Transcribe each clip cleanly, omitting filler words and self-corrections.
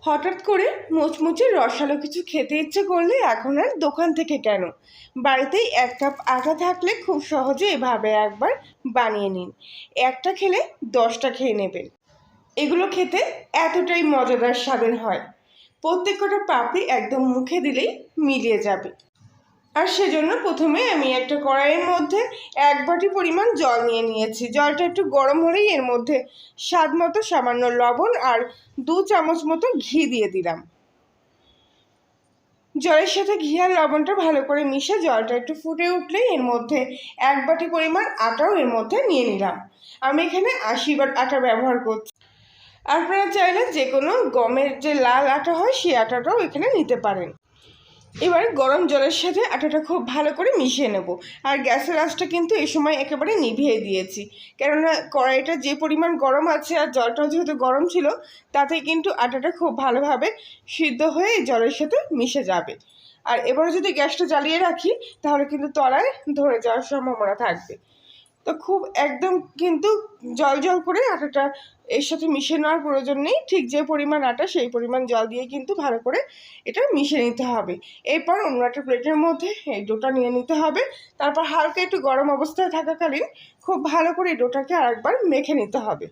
হঠাৎ করে মুচমুচে রসালো কিছু খেতে ইচ্ছে করলে এখন আর দোকান থেকে কেন, বাড়িতেই 1 কাপ আটা থাকলে খুব সহজে এভাবে একবার বানিয়ে নিন। একটা খেলে 10টা খেয়ে নেবেন। এগুলো খেতে এতটাই মজাদার স্বাদের হয়, প্রত্যেক কটা পাপড়ি একদম মুখে দিলেই মিলিয়ে যাবে। আর সেজন্য প্রথমে আমি একটা কড়াইয়ের মধ্যে 1 বাটি পরিমাণ জল নিয়ে নিয়েছি। জলটা একটু গরম হলেই এর মধ্যে স্বাদ মতো সামান্য লবণ আর 2 চামচ মতো ঘি দিয়ে দিলাম। জলের সাথে ঘি আর লবণটা ভালো করে মিশে জলটা একটু ফুটে উঠলেই এর মধ্যে 1 বাটি পরিমাণ আটাও এর মধ্যে নিয়ে নিলাম। আমি এখানে আশীর্বাদ আটা ব্যবহার করছি। আপনারা চাইলে যে কোনো গমের যে লাল আটা হয় সেই আটাটাও এখানে নিতে পারেন। এবার গরম জলের সাথে আটাটা খুব ভালো করে মিশিয়ে নেব। আর গ্যাসের আঁচটা কিন্তু এই সময় একেবারে নিভিয়ে দিয়েছি, কেননা কড়াইটা যে পরিমাণ গরম আছে আর জলটাও যেহেতু গরম ছিল, তাতে কিন্তু আটাটা খুব ভালোভাবে সিদ্ধ হয়ে জলের সাথে মিশে যাবে। আর এবারে যদি গ্যাসটা জ্বালিয়ে রাখি তাহলে কিন্তু তলায় ধরে যাওয়ার সম্ভাবনা থাকবে। তো খুব একদম কিন্তু জল জল করে আটাটা এর সাথে মিশিয়ে নেওয়ার প্রয়োজন নেই। ঠিক যে পরিমাণ আটা সেই পরিমাণ জল দিয়ে কিন্তু ভালো করে এটা মিশিয়ে নিতে হবে। এরপর অন্য একটা প্লেটের মধ্যে এই ডোটা নিয়ে নিতে হবে। তারপর হালকা একটু গরম অবস্থায় থাকাকালীন খুব ভালো করে এই ডোটাকে আরেকবার মেখে নিতে হবে।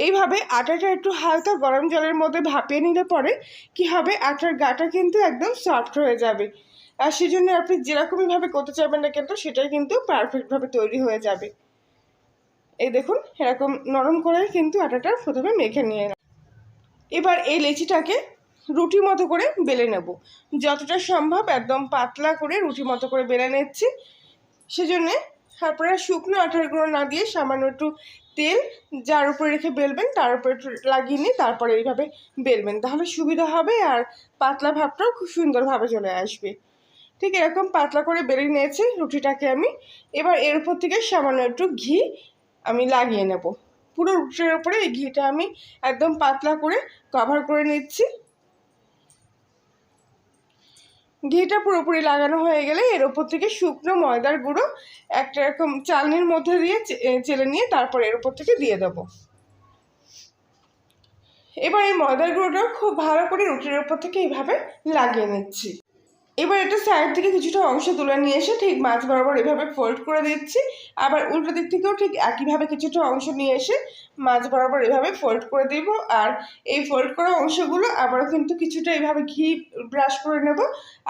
এইভাবে আটাটা একটু হালকা গরম জলের মধ্যে ভাপিয়ে নিলে পরে কি হবে, আটার গাটা কিন্তু একদম সফট হয়ে যাবে। আর সেজন্য আপনি যেরকমইভাবে করতে চাইবেন না কিন্তু সেটাই কিন্তু পারফেক্টভাবে তৈরি হয়ে যাবে। এই দেখুন, এরকম নরম করে কিন্তু আটাটা প্রথমে মেখে নিয়ে এলাম। এবার এই লেচিটাকে রুটি মতো করে বেলে নেব। যতটা সম্ভব একদম পাতলা করে রুটি মতো করে বেলে নিচ্ছি। সেজন্যে আপনারা শুকনো আটার গুঁড়ো না দিয়ে সামান্য একটু তেল যার উপরে রেখে বেলবেন তার উপরে একটু লাগিয়ে নিয়ে তারপরে এইভাবে বেলবেন, তাহলে সুবিধা হবে আর পাতলা ভাবটাও খুব সুন্দরভাবে চলে আসবে। ঠিক এরকম পাতলা করে বেলে নিয়েছি রুটিটাকে আমি। এবার এর উপর থেকে সামান্য একটু ঘি আমি লাগিয়ে নেব। পুরো রুটির উপরে এই ঘিটা আমি একদম পাতলা করে কভার করে নিচ্ছি। ঘিটা পুরোপুরি লাগানো হয়ে গেলে এর ওপর থেকে শুকনো ময়দার গুঁড়ো একটা এরকম চালনির মধ্যে দিয়ে চেলে নিয়ে তারপর এর ওপর থেকে দিয়ে দেব। এবার এই ময়দার গুঁড়োটাও খুব ভালো করে রুটির ওপর থেকে এইভাবে লাগিয়ে নিচ্ছি। এবার এটা সাইড থেকে কিছুটা অংশ তুলে নিয়ে এসে ঠিক মাছ বরাবর এভাবে ফোল্ড করে দিচ্ছি। আবার উল্টো দিক থেকেও ঠিক একইভাবে কিছুটা অংশ নিয়ে এসে মাছ বরাবর এভাবে ফোল্ড করে দেব। আর এই ফোল্ড করা অংশগুলো আবারও কিন্তু কিছুটা এইভাবে ঘি ব্রাশ করে নেব।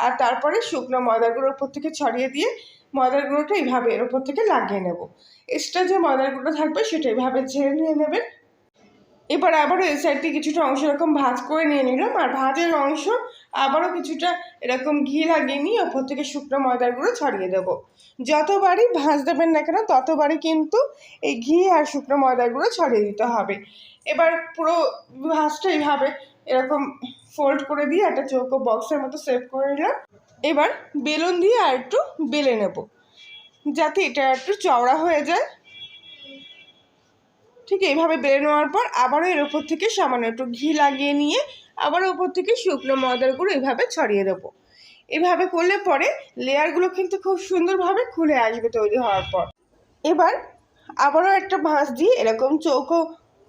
আর তারপরে শুকনো ময়দার গুঁড়োর উপর থেকে ছড়িয়ে দিয়ে ময়দার গুঁড়োটা এইভাবে এর উপর থেকে লাগিয়ে নেব। এক্সট্রা যে ময়দার গুঁড়ো থাকবে সেটা এইভাবে ঝেড়ে নিয়ে নেবেন। এবার আবারও এই সাইড থেকে কিছুটা অংশ এরকম ভাঁজ করে নিয়ে নিলাম। আর ভাঁজের অংশ আবারও কিছুটা এরকম ঘি লাগিয়ে নিয়ে ওপর থেকে শুকনো ময়দার গুঁড়ো ছড়িয়ে দেবো। যতবারই ভাঁজ দেবেন না কেন ততবারই কিন্তু এই ঘি আর শুকনো ময়দার গুঁড়ো ছড়িয়ে দিতে হবে। এবার পুরো ভাঁজটা এইভাবে এরকম ফোল্ড করে দিয়ে একটা চৌকো বক্সের মতো সেভ করে নিলাম। এবার বেলুন দিয়ে আর একটু বেলে নেব যাতে এটা একটু চওড়া হয়ে যায়। ঠিক এইভাবে বেলে নেওয়ার পর আবারও এর ওপর থেকে সামান্য একটু ঘি লাগিয়ে নিয়ে আবার ওপর থেকে শুকনো ময়দার গুঁড়ো এইভাবে ছড়িয়ে দেবো। এভাবে করলে পরে লেয়ারগুলো কিন্তু খুব সুন্দরভাবে খুলে আসবে তৈরি হওয়ার পর। এবার আবারও একটা ভাঁজ দিয়ে এরকম চৌকো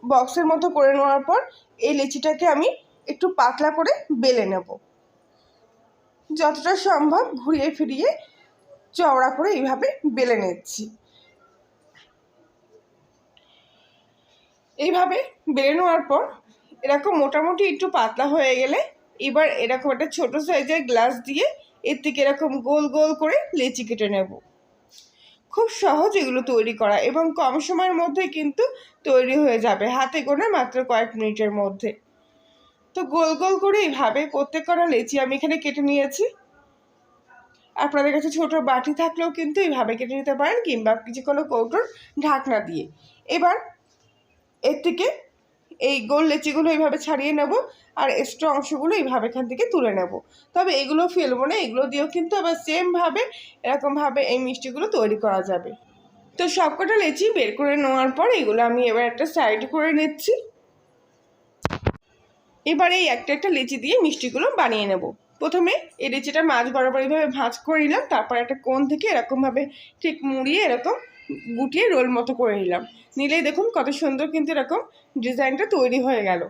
বক্সের মতো করে নেওয়ার পর এই লিচিটাকে আমি একটু পাতলা করে বেলে নেব। যতটা সম্ভব ঘুরিয়ে ফিরিয়ে চওড়া করে এইভাবে বেলে নিচ্ছি। এইভাবে বেলে নেওয়ার পর এরকম মোটামুটি একটু পাতলা হয়ে গেলে এবার এরকম একটা ছোটো সাইজের গ্লাস দিয়ে এর থেকে এরকম গোল গোল করে লেচি কেটে নেব। খুব সহজ এগুলো তৈরি করা এবং কম সময়ের মধ্যে কিন্তু তৈরি হয়ে যাবে, হাতে গোনা মাত্র কয়েক মিনিটের মধ্যে। তো গোল গোল করে এইভাবে প্রত্যেক কটা লেচি আমি এখানে কেটে নিয়েছি। আপনাদের কাছে ছোটো বাটি থাকলেও কিন্তু এইভাবে কেটে নিতে পারেন কিংবা কিছু কোনো কৌটোর ঢাকনা দিয়ে। এবার এর থেকে এই গোল লেচিগুলো এইভাবে ছাড়িয়ে নেব আর এক্সট্রা অংশগুলো এইভাবে এখান থেকে তুলে নেব। তবে এগুলো ফেলবো না, এগুলো দিয়েও কিন্তু আবার সেমভাবে এরকমভাবে এই মিষ্টিগুলো তৈরি করা যাবে। তো সবকটা লেচি বের করে নেওয়ার পর এগুলো আমি এবার একটা সাইড করে নিচ্ছি। এবার এই একটা একটা লেচি দিয়ে মিষ্টিগুলো বানিয়ে নেব। প্রথমে এই লেচিটা মাছ বরাবর এইভাবে ভাঁজ করে নিলাম, তারপর একটা কোণ থেকে এরকমভাবে ঠিক মুড়িয়ে এরকম গুটিয়ে রোল মতো করে নিলাম। নিলেই দেখুন কত সুন্দর কিন্তু এরকম ডিজাইনটা তৈরি হয়ে গেল।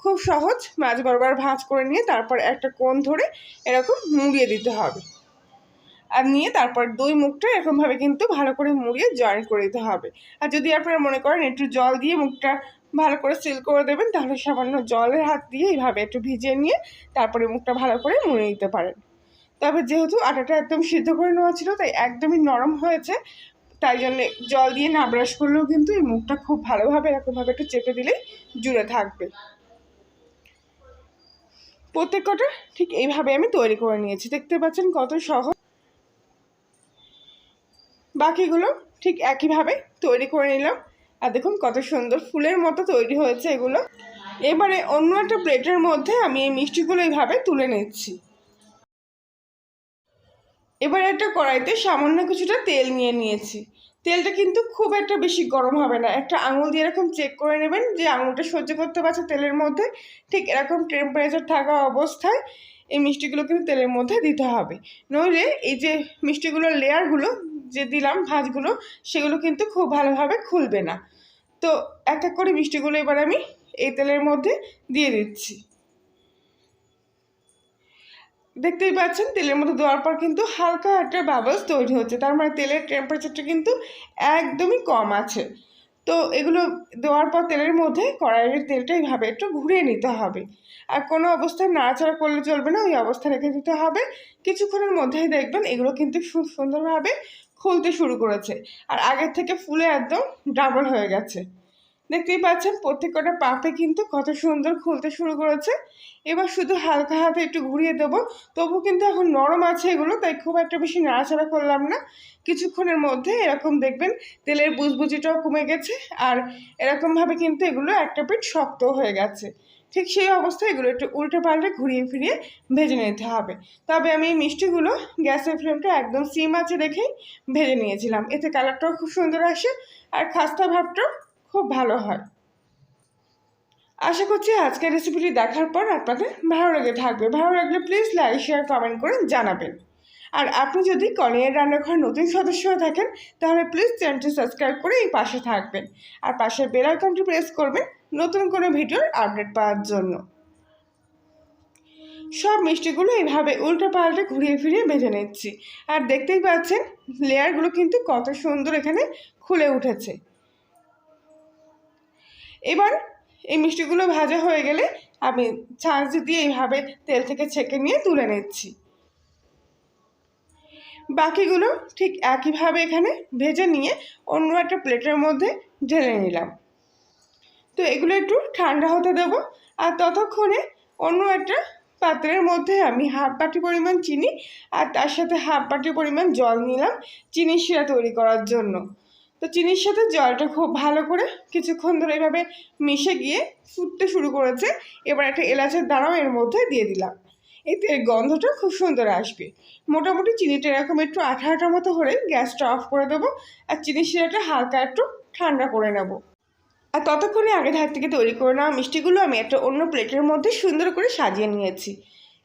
খুব সহজ, মাছ বরাবর ভাঁজ করে নিয়ে তারপর একটা কোণ ধরে এরকম মুড়িয়ে দিতে হবে। আর নিয়ে তারপর দই মুখটা এরকমভাবে কিন্তু ভালো করে মুড়িয়ে জয়েন করে দিতে হবে। আর যদি আপনারা মনে করেন একটু জল দিয়ে মুখটা ভালো করে সিল করে দেবেন, তাহলে সামান্য জলের হাত দিয়ে এইভাবে একটু ভিজিয়ে নিয়ে তারপরে মুখটা ভালো করে মুড়ে দিতে পারেন। তবে যেহেতু আটাটা একদম সিদ্ধ করে নেওয়া ছিল, তাই একদমই নরম হয়েছে, তাই জন্যে জল দিয়ে না ব্রাশ করলেও কিন্তু এই মুখটা খুব ভালোভাবে এরকমভাবে একটু চেপে দিলেই জুড়ে থাকবে। প্রত্যেক কটা ঠিক এইভাবে আমি তৈরি করে নিয়েছি, দেখতে পাচ্ছেন কত সহজ। বাকিগুলো ঠিক একইভাবে তৈরি করে নিলাম। আর দেখুন কত সুন্দর ফুলের মতো তৈরি হয়েছে এগুলো। এবারে অন্য একটা প্লেটের মধ্যে আমি এই মিষ্টিগুলো এইভাবে তুলে নিচ্ছি। এবার একটা কড়াইতে সামান্য কিছুটা তেল নিয়ে নিয়েছি। তেলটা কিন্তু খুব একটা বেশি গরম হবে না, একটা আঙুল দিয়ে এরকম চেক করে নেবেন যে আঙুলটা সহ্য করতে পারছে তেলের মধ্যে। ঠিক এরকম টেম্পারেচার থাকা অবস্থায় এই মিষ্টিগুলো কিন্তু তেলের মধ্যে দিতে হবে, নইলে এই যে মিষ্টিগুলোর লেয়ারগুলো যে দিলাম ভাঁজগুলো, সেগুলো কিন্তু খুব ভালোভাবে খুলবে না। তো এক এক করে মিষ্টিগুলো এবার আমি এই তেলের মধ্যে দিয়ে দিচ্ছি। দেখতেই পাচ্ছেন তেলের মধ্যে দেওয়ার পর কিন্তু হালকা একটা বাবলস তৈরি হচ্ছে, তার মানে তেলের টেম্পারেচারটা কিন্তু একদমই কম আছে। তো এগুলো দেওয়ার পর তেলের মধ্যে কড়াইয়ের তেলটা এইভাবে একটু ঘুরিয়ে নিতে হবে। আর কোনো অবস্থায় নাড়াচাড়া করলে চলবে না, ওই অবস্থা রেখে দিতে হবে। কিছুক্ষণের মধ্যেই দেখবেন এগুলো কিন্তু খুব সুন্দরভাবে খুলতে শুরু করেছে, আর আগের থেকে ফুলে একদম ডাবল হয়ে গেছে। দেখতেই পাচ্ছেন প্রত্যেকটা পাপে কিন্তু কত সুন্দর খুলতে শুরু করেছে। এবার শুধু হালকা হাতে একটু ঘুরিয়ে দেবো, তবু কিন্তু এখন নরম আছে এগুলো, তাই খুব একটা বেশি নাড়াচাড়া করলাম না। কিছুক্ষণের মধ্যে এরকম দেখবেন তেলের বুজবুজিটাও কমে গেছে, আর এরকমভাবে কিন্তু এগুলো একটা পিঠ শক্ত হয়ে গেছে। ঠিক সেই অবস্থায় এগুলো একটু উল্টে পাল্টে ঘুরিয়ে ফিরিয়ে ভেজে নিতে হবে। তবে আমি এই মিষ্টিগুলো গ্যাসের ফ্লেমটা একদম সিম আঁচে রেখেই ভেজে নিয়েছিলাম, এতে কালারটাও খুব সুন্দর আসে আর খাস্তা ভাবটাও খুব ভালো হয়। আশা করছি আজকের রেসিপিটি দেখার পর আপনাদের ভালো লেগে থাকবে। ভালো লাগলে প্লিজ লাইক শেয়ার কমেন্ট করে জানাবেন। আর আপনি যদি কলিংয়ের রান্নাঘর নতুন সদস্য হয়ে থাকেন, তাহলে প্লিজ চ্যানেলটি সাবস্ক্রাইব করে এই পাশে থাকবেন আর পাশের বেল আইকনটি প্রেস করবেন নতুন কোনো ভিডিওর আপডেট পাওয়ার জন্য। সব মিষ্টিগুলো এইভাবে উল্টো পাল্টে ঘুরিয়ে ফিরিয়ে ভেজে নিচ্ছি, আর দেখতেই পাচ্ছেন লেয়ারগুলো কিন্তু কত সুন্দর এখানে খুলে উঠেছে। এবার এই মিষ্টিগুলো ভাজা হয়ে গেলে আমি ছাঁচ দিয়ে এইভাবে তেল থেকে ছেঁকে নিয়ে তুলে নিচ্ছি। বাকিগুলো ঠিক একইভাবে এখানে ভেজে নিয়ে অন্য একটা প্লেটের মধ্যে ঢেলে নিলাম। তো এগুলো একটু ঠান্ডা হতে দেবো, আর ততক্ষণে অন্য একটা পাত্রের মধ্যে আমি হাফ বাটি পরিমাণ চিনি আর তার সাথে হাফ বাটি পরিমাণ জল নিলাম চিনির শিরা তৈরি করার জন্য। তো চিনির সাথে জলটা খুব ভালো করে কিছুক্ষণ ধরে এভাবে মিশে গিয়ে ফুটতে শুরু করেছে। এবার একটা এলাচের দানাও এর মধ্যে দিয়ে দিলাম, এতে গন্ধটা খুব সুন্দর আসবে। মোটামুটি চিনিটা এরকম একটু আঠা আঠা মতো হলে গ্যাসটা অফ করে দেবো, আর চিনির শিরাটা হালকা একটু ঠান্ডা করে নেব। আর ততক্ষণে আগে ধার থেকে তৈরি করে নেওয়া মিষ্টিগুলো আমি একটা অন্য প্লেটের মধ্যে সুন্দর করে সাজিয়ে নিয়েছি।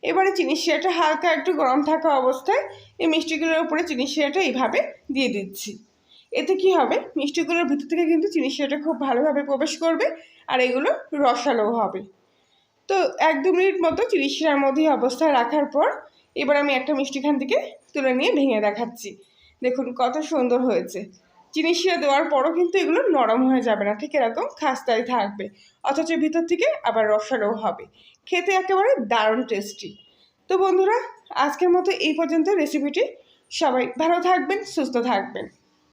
এবারে চিনির শিরাটা হালকা একটু গরম থাকা অবস্থায় এই মিষ্টিগুলোর উপরে চিনির শিরাটা এইভাবে দিয়ে দিচ্ছি। এতে কি হবে, মিষ্টিগুলোর ভিতর থেকে কিন্তু চিনির শিরাটা খুব ভালোভাবে প্রবেশ করবে আর এগুলো রসালোও হবে। তো 1-2 মিনিট মতো চিনির শিরার মধ্যে অবস্থায় রাখার পর এবার আমি একটা মিষ্টিখান থেকে তুলে নিয়ে ভেঙে দেখাচ্ছি। দেখুন কত সুন্দর হয়েছে। চিনি শিরা দেওয়ার পরও কিন্তু এগুলো নরম হয়ে যাবে না, ঠিক এরকম খাস্তাই থাকবে, অথচ ভিতর থেকে আবার রসালো হবে। খেতে একেবারে দারুণ টেস্টি। তো বন্ধুরা, আজকের মতো এই পর্যন্ত রেসিপিটি। সবাই ভালো থাকবেন, সুস্থ থাকবেন।